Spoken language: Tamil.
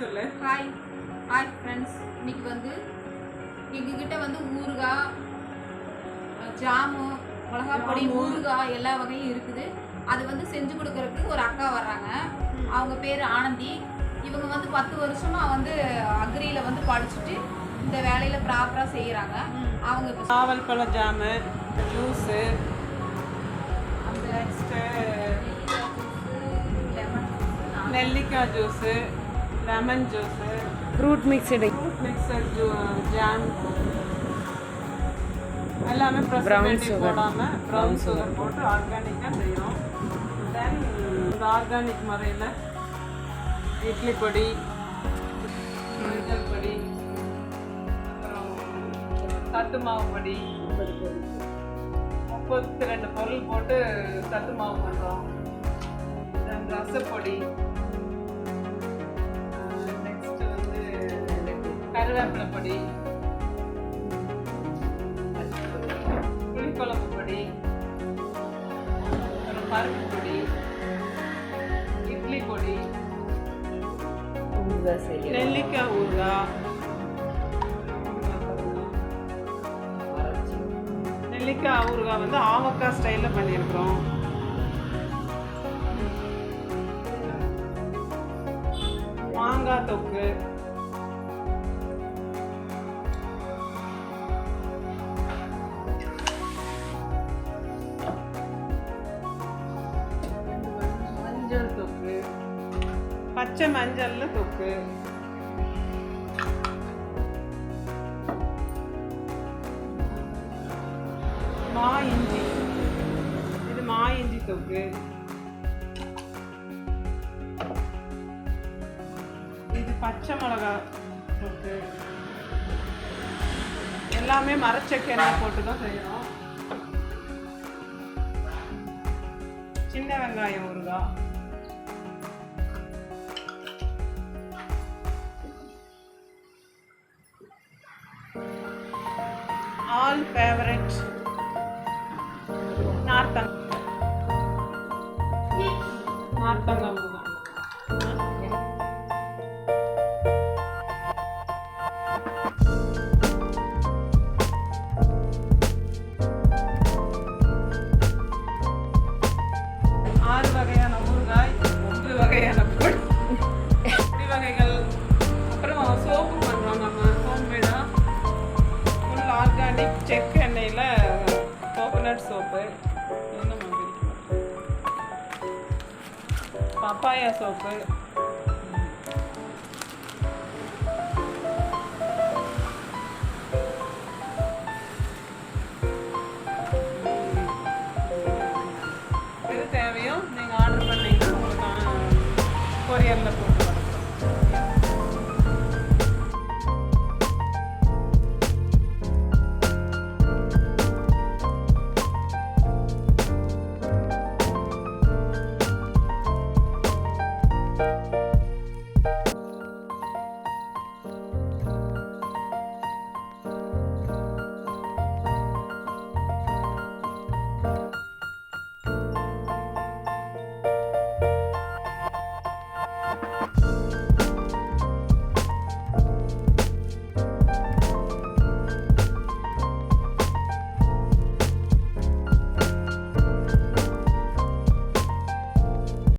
சொல்லு. Hi hi friends. இன்னைக்கு வந்து எங்ககிட்ட வந்து ஊறுகாய், ஜாமு, மிளகாப்பொடி, ஊறுகாய் எல்லா வகையும் இருக்குது. அது வந்து செஞ்சு கொடுக்கறதுக்கு ஒரு அக்கா வர்றாங்க. அவங்க பேர் ஆனந்தி. இவங்க வந்து 10 வருஷமாக வந்து அக்ரியில் வந்து படிச்சுட்டு இந்த வேலையில் ப்ராப்பராக செய்கிறாங்க. அவங்க இப்போ நாவல் பழ ஜாமு, ஜூஸு, நெக்ஸ்ட்டு நெல்லிக்காய் juice, lemon juice, fruit mixed jam எல்லாமே ப்ரெசர்வேட்டிவ் போடாமல் ப்ரௌன் சுகர் போட்டு ஆர்கானிக்காக செய்யும். தென் இந்த ஆர்கானிக் முறையில் இட்லி பொடி, மஞ்சள் பொடி, அப்புறம் சத்து மாவு பொடி, 32 பொருள் போட்டு சத்து மாவு பண்ணுறோம். தென் ரசப்பொடி, நெக்ஸ்ட்டு வந்து கருவேப்பிலை பொடி, புளிக்குழம்பு பொடி, அப்புறம் பருப்பு பொடி, இட்லி பொடி, நெல்லிக்காய் ஊறுகாய், நெல்லிக்காய் ஊறுகாய் வந்து ஆவக்காய் ஸ்டைலில் பண்ணியிருக்கிறோம். மாங்காய் தொக்கு, மஞ்சள் தொக்கு, பச்சை மஞ்சள்ல தொக்கு, மா இஞ்சி, இது மா இஞ்சி தொக்கு, இது பச்சை மிளகாய் தொக்கு. எல்லாமே மரச்செக்கெண்ணெய் போட்டு தான் செய்யணும். சின்ன வெங்காயம் ஊறுகாய், ஆல் ஃபேவரட் நார்த்தங்காய் ஊறுகாய். ஆறு வகையான ஊறுகாய், 9 வகையான பொடி வகைகள், அப்புறம் சோப்பு பண்ணுறோம். நம்ம ஹோம்மேடாக ஃபுல் ஆர்கானிக் செக் எண்ணெயில் கோகோனட் சோப்பு, என்ன மாதிரி பப்பாயா சோப்பு, எது தேவையோ நீங்கள் ஆர்டர் பண்ணிங்கன்னா உங்களுக்கு கொரியரில் போட்டு